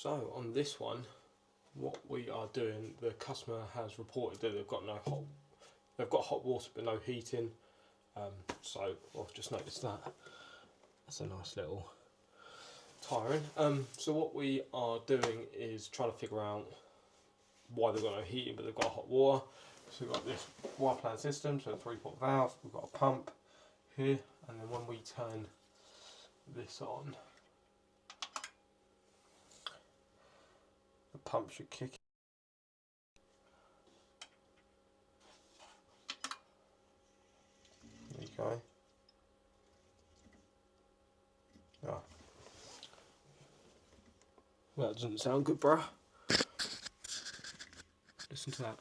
So on this one, what we are doing, the customer has reported that they've got hot water but no heating. So I've just noticed that. That's a nice little tiring. So what we are doing is trying to figure out why they've got no heating but they've got hot water. So we've got this wire plan system, so a 3-pot valve, we've got a pump here, and then when we turn this on, the pump should kick. There you go. Oh. Well, that doesn't sound good, bruh. Listen to that.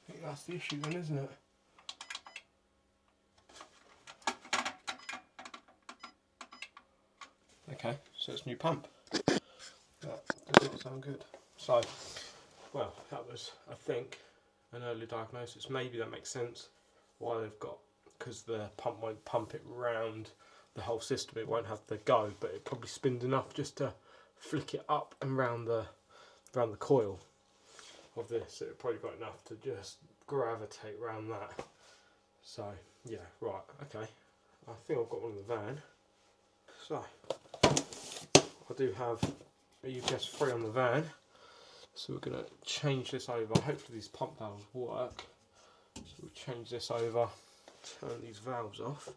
I think that's the issue then, isn't it? Okay, so it's a new pump. That does not sound good. So, well, that was, I think, an early diagnosis. Maybe that makes sense why they've got, because the pump won't pump it round the whole system. It won't have the go, but it probably spins enough just to flick it up and round the coil of this. So it probably got enough to just gravitate around that. So yeah, right, okay. I think I've got one in the van. So I do have a UPS 3 on the van. So we're going to change this over. Hopefully these pump valves work. So we'll change this over, turn these valves off.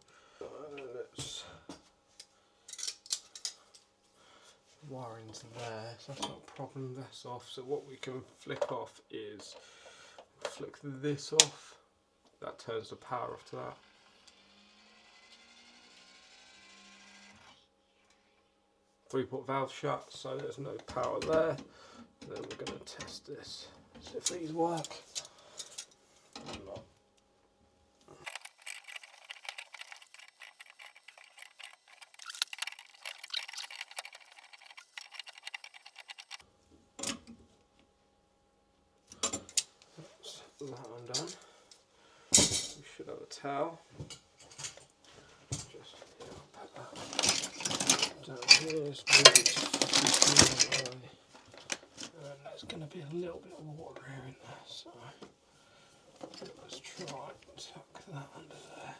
Let's wiring's there, so that's not a problem. That's off. So what we can flick off is flick this off. That turns the power off to that. Three-pot valve shut, so there's no power there. And then we're going to test this. See if these work. That's that one done. We should have a towel. Just put that down here. It's maybe to 50 and there's going to be a little bit of water here in there, so let's try and tuck that under there.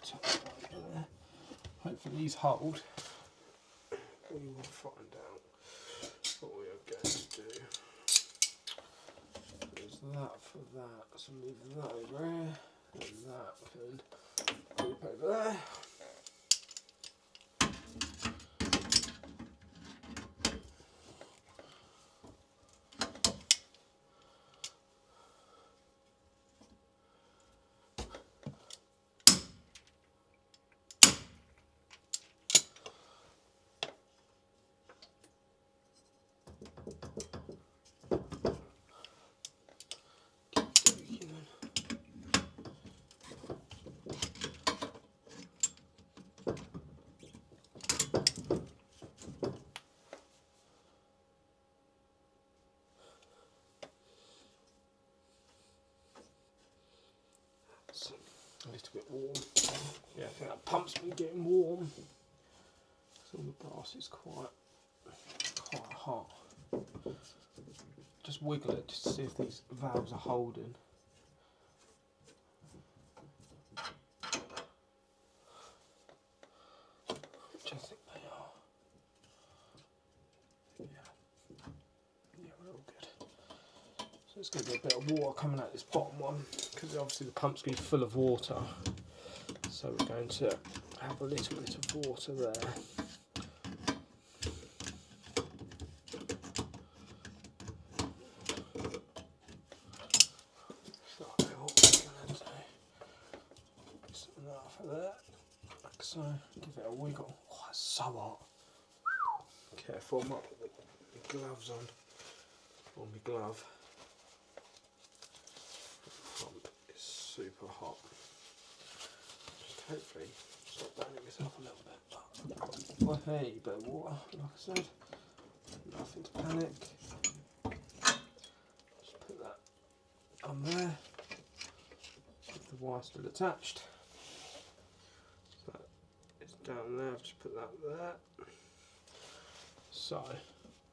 Tuck that under there. Hopefully these hold. We will find out what we are going to do. There's that for that, so move that over here, and that can group over there. A little bit warm. Yeah, I think that pump's been getting warm. So the brass is quite hot. Just wiggle it just to see if these valves are holding. Which I think they are. Yeah, we're all good. So there's going to be a bit of water coming out this bottom one, because obviously the pump's going to be full of water. So we're going to have a little bit of water there. So what we're going to do, something that for there, like so, give it a wiggle. Oh, it's so hot. Careful, I might put the gloves on my glove. The pump is super hot. Just hopefully stop burning myself a little bit. Well, hey, bit of water, like I said. Nothing to panic. Just put that on there. wire still attached. That is down there, I've just put that there. So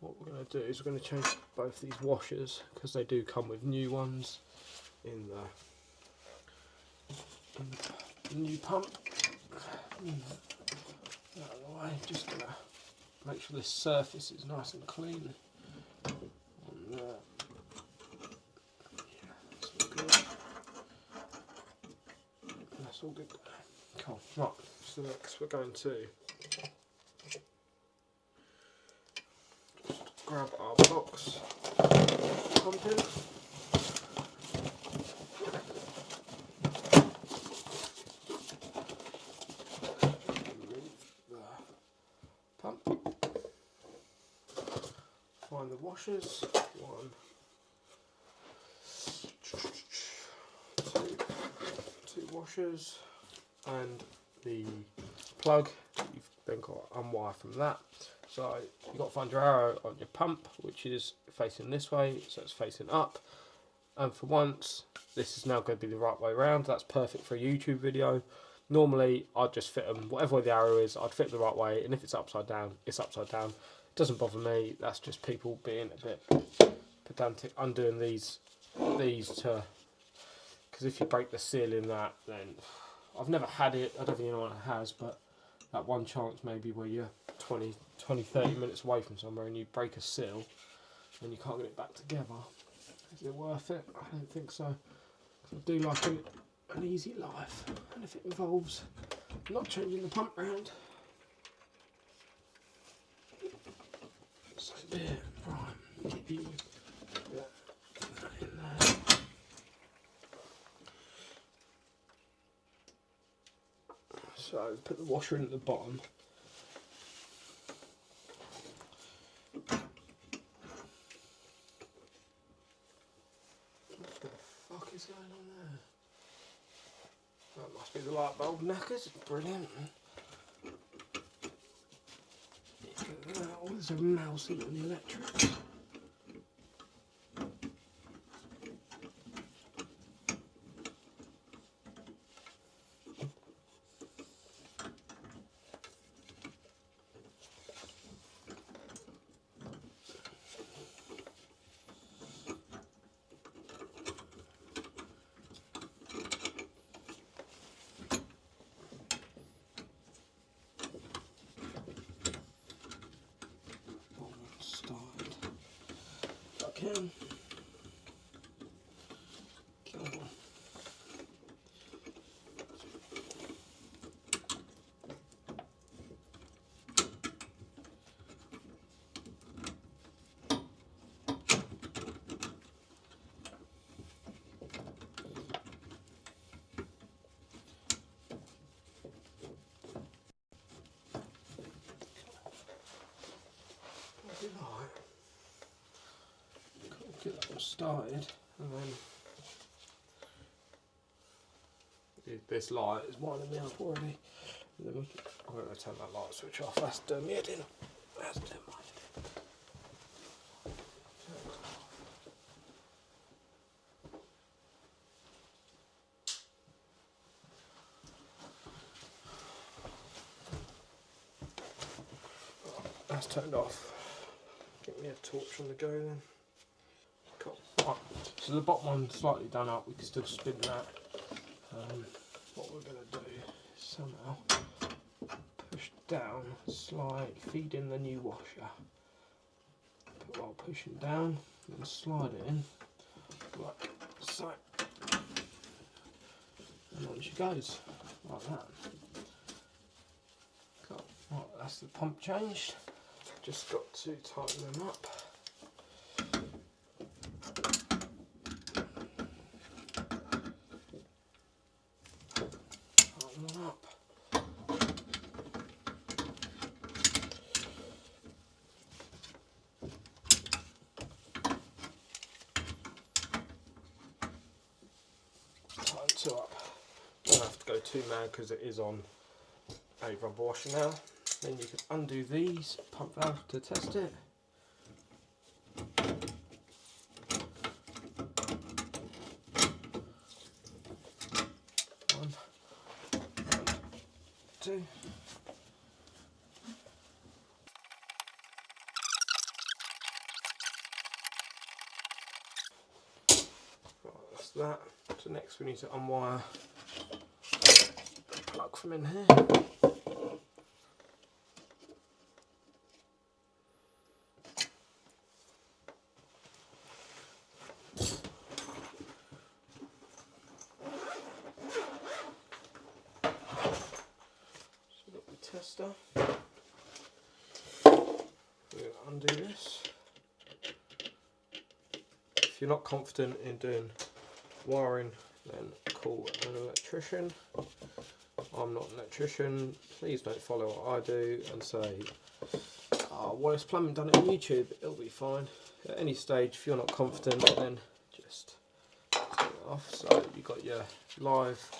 what we're going to do is we're going to change both these washers, because they do come with new ones in the new pump. Out of the way, just going to make sure this surface is nice and clean. On there. Yeah, that's all good. That's all good. Cool. Right, so next we're going to just grab our box, pump in. Find the washers, 1, 2 washers, and the plug. You've then got to unwire from that. So you've got to find your arrow on your pump, which is facing this way, so it's facing up. And for once, this is now going to be the right way around. That's perfect for a YouTube video. Normally, I'd just fit them, whatever way the arrow is, I'd fit the right way, and if it's upside down, it's upside down. Doesn't bother me. That's just people being a bit pedantic, undoing these to, because if you break the seal in that, then I've never had it. I don't think anyone has, but that one chance maybe where you're 20, 30 minutes away from somewhere and you break a seal and you can't get it back together. Is it worth it? I don't think so. I do like an easy life, and if it involves not changing the pump round, so be it. Right, get you that in there. So put the washer in at the bottom. What the fuck is going on there? That must be the light bulb knackers. Brilliant. Oh, there's a mouse in the electric. Can. Come on. Get that one started, and then this light is winding me up already. And then I'm going to turn that light switch off. That's doing me head in. That's doing my head in. That's turned off. Get me a torch on the go then. Cool. Right. So the bottom one's slightly done up, we can still spin that. What we're going to do is somehow push down, slide, feed in the new washer. But while pushing down, and slide it in, like so. And on she goes, like that. Cool. Right, that's the pump changed. Just got to tighten them up. Up. Don't have to go too mad because it is on a rubber washer now. Then you can undo these, pump valve to test it. to. Right, that's that. So next we need to unwire the plug from in here. Tester. We're going to undo this. If you're not confident in doing wiring, then call an electrician. I'm not an electrician. Please don't follow what I do and say, "Oh, well, it's plumbing done it on YouTube. It'll be fine." At any stage, if you're not confident, then just turn it off. So you've got your live,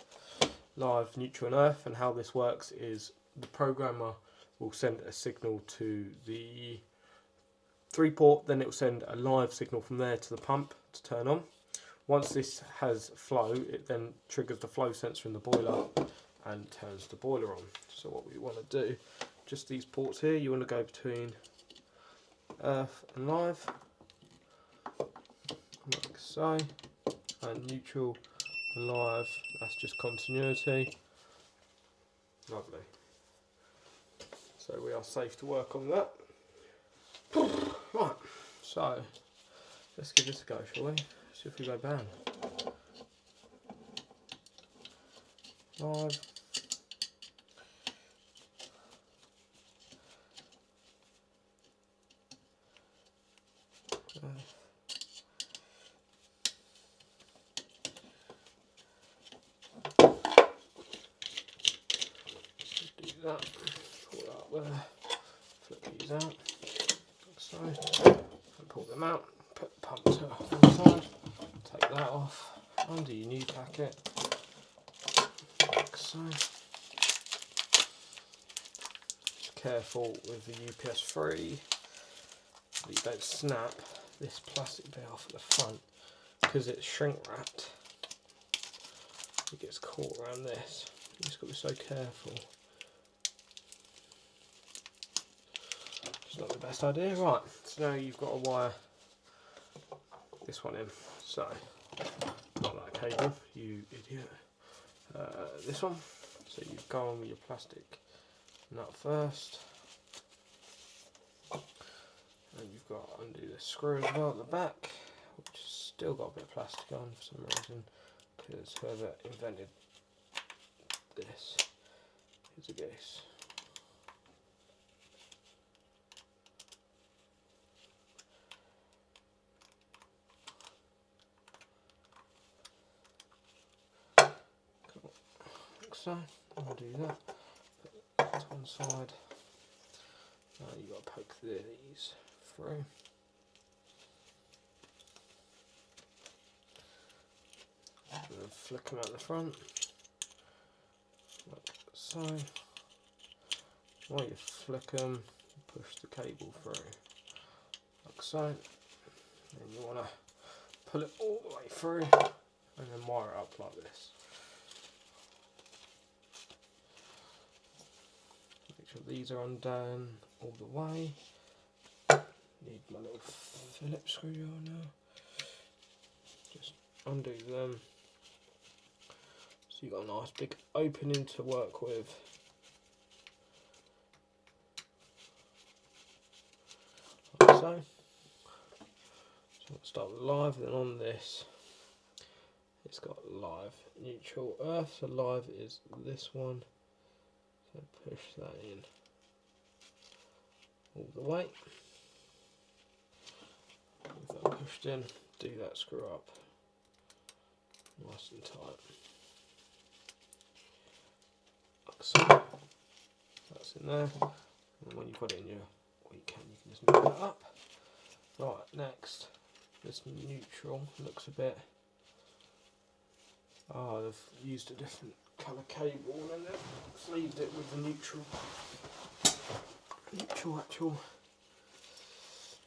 neutral and earth, and how this works is the programmer will send a signal to the 3-port, then it will send a live signal from there to the pump to turn on. Once this has flow, it then triggers the flow sensor in the boiler and turns the boiler on. So what we want to do, just these ports here, you want to go between earth and live, like so, and neutral and live, that's just continuity. Lovely. So we are safe to work on that. Right, so let's give this a go, shall we? See if we go bang. Live. Do that. Pull that up there. Flip these out. Like so. And pull them out. Put the pump to one side. Take that off. Undo your new packet. Like so. Just careful with the UPS 3 that you don't snap this plastic bit off at the front, because it's shrink wrapped. It gets caught around this. You just got to be so careful. It's not the best idea. Right, so now you've got to wire this one in. So, not that cable, you idiot. This one. So you go on with your plastic nut first. And you've got to undo the screw as well at the back, which has still got a bit of plastic on for some reason, because whoever invented this is a goose. Cool. Like so, I'll do that. Put that to one side. Now you've got to poke these through. And then flick them out the front, like so. While you flick them, push the cable through, like so. And you want to pull it all the way through, and then wire it up like this. Make sure these are undone all the way. Need my little Phillips screwdriver now. Just undo them. So you've got a nice big opening to work with. Like so. So we'll start with live, then on this it's got live, neutral, earth. So live is this one. So push that in all the way. With that pushed in, do that screw up nice and tight. Like so. That's in there. And when you've got it in your, or you can just move that up. Right, next, this neutral looks a bit, they've used a different colour cable and then they've sleeved it with the neutral actual,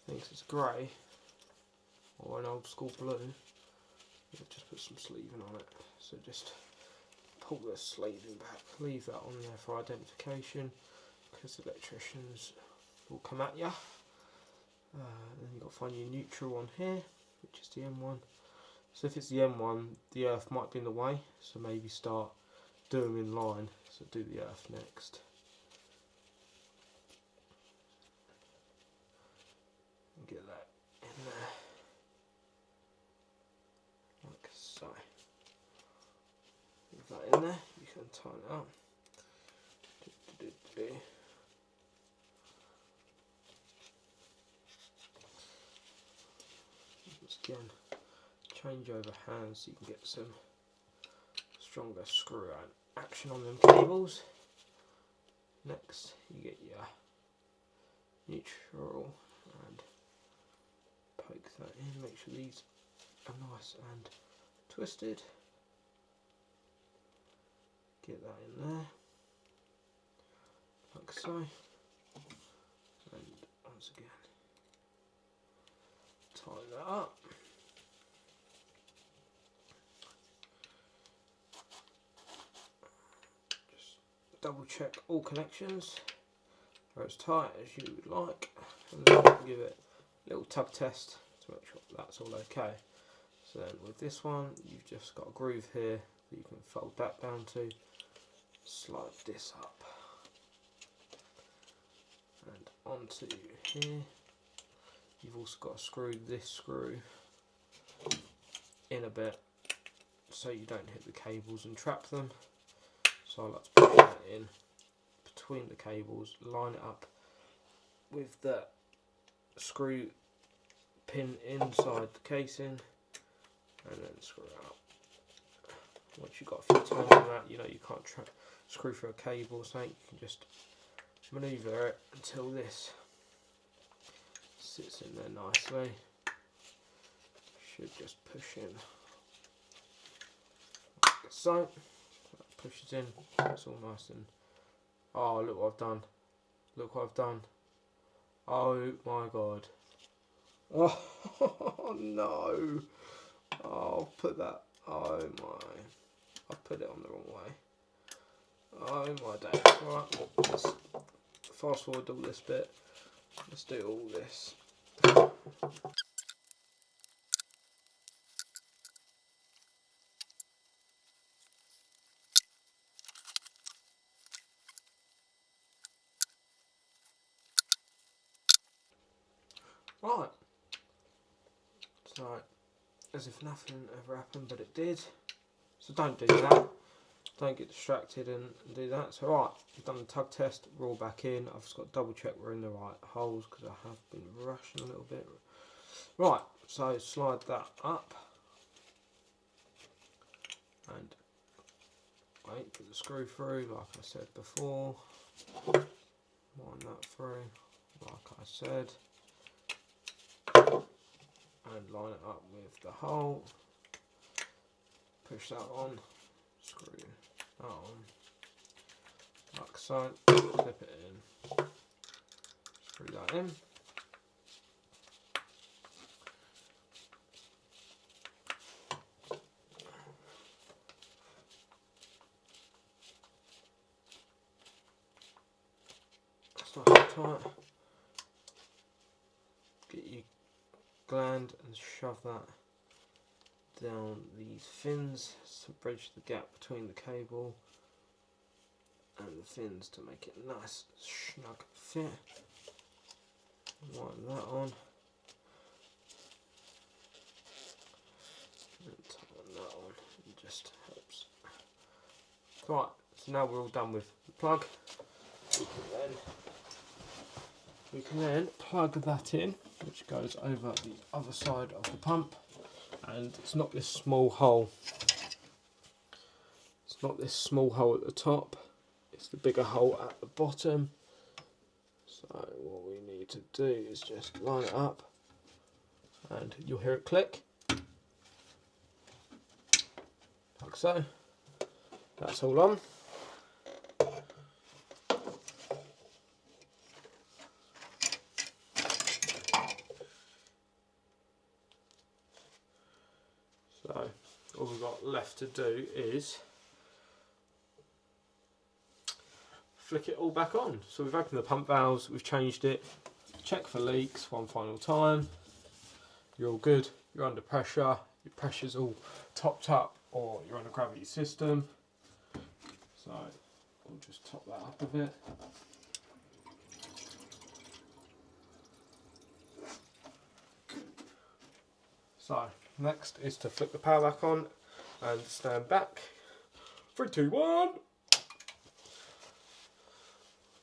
thinks it's grey or an old school blue. Just put some sleeving on it, so just pull the sleeving back, leave that on there for identification, because electricians will come at you. Then you've got to find your neutral on here, which is the M1. So if it's the M1, the earth might be in the way, so maybe start doing them in line. So do the earth next. And get that in there, like so. Leave that in there, you can tighten it up. Once again, change over hands so you can get some stronger screw action on them cables. Next you get your neutral and poke that in, make sure these are nice and twisted. Get that in there, like so, and once again tighten that up. Just double check all connections are as tight as you would like, and then give it a little tug test to make sure that's all okay. So then with this one, you've just got a groove here that you can fold that down to, slide this up and onto here. You've also got to screw this screw in a bit so you don't hit the cables and trap them. So I like to push that in between the cables, line it up with the screw pin inside the casing, and then screw it out. Once you've got a few times on that, you know you can't screw through a cable or something, you can just manoeuvre it until this sits in there nicely. Should just push in like so. That pushes in, it's all nice and, oh look what I've done, look what I've done, oh my god, oh no, oh I've put that, oh my, I've put it on the wrong way, oh my day. Right, let's fast forward all this bit, let's do all this. Right, so as if nothing ever happened, but it did. So don't do that. Don't get distracted and do that. So right, we've done the tug test, we're all back in. I've just got to double check we're in the right holes because I have been rushing a little bit. Right, so slide that up and wait, put the screw through like I said before. Wind that through like I said. And line it up with the hole. Push that on, screw that on, like so, clip it in, screw that in. That's nice and tight. Get your gland and shove that down these fins to bridge the gap between the cable and the fins to make it nice snug fit. Wind that on and tighten that on, it just helps. Right, so now we're all done with the plug. We can then plug that in, which goes over the other side of the pump, and it's not this small hole. It's not this small hole at the top, it's the bigger hole at the bottom. So what we need to do is just line it up, and you'll hear it click, like so. That's all on. So, all we've got left to do is, once you've got the plug in, you can then flick it all back on. So we've opened the pump valves, we've changed it, check for leaks one final time. You're all good, you're under pressure, your pressure's all topped up, or you're on a gravity system. So we'll just top that up a bit. So next is to flick the power back on and stand back. 3, 2, 1.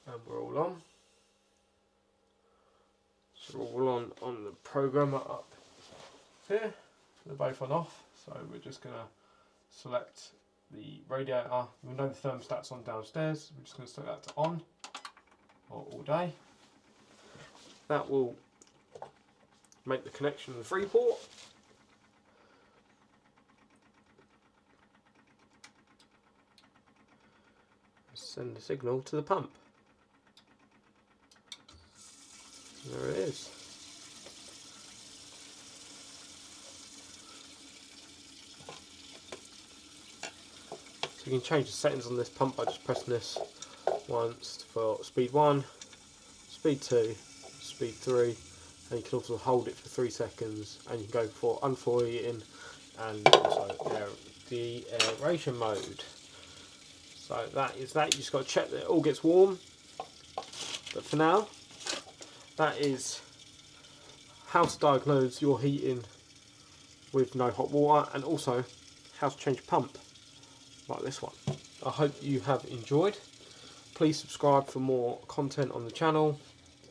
And we're all on. So we're all on the programmer up here. They're both on off. So we're just going to select the radiator. We know the thermostat's on downstairs. We're just going to set that to on or all day. That will make the connection to the 3 port. Send the signal to the pump. There it is. So you can change the settings on this pump by just pressing this once for speed 1, speed 2, speed 3, and you can also hold it for 3 seconds, and you can go for unfloor heating and also the aeration mode. So that is that. You just got to check that it all gets warm. But for now, that is how to diagnose your heating with no hot water, and also how to change a pump like this one. I hope you have enjoyed. Please subscribe for more content on the channel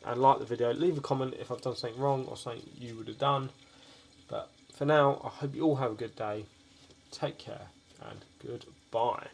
and like the video. Leave a comment if I've done something wrong or something you would have done. But for now, I hope you all have a good day. Take care and goodbye.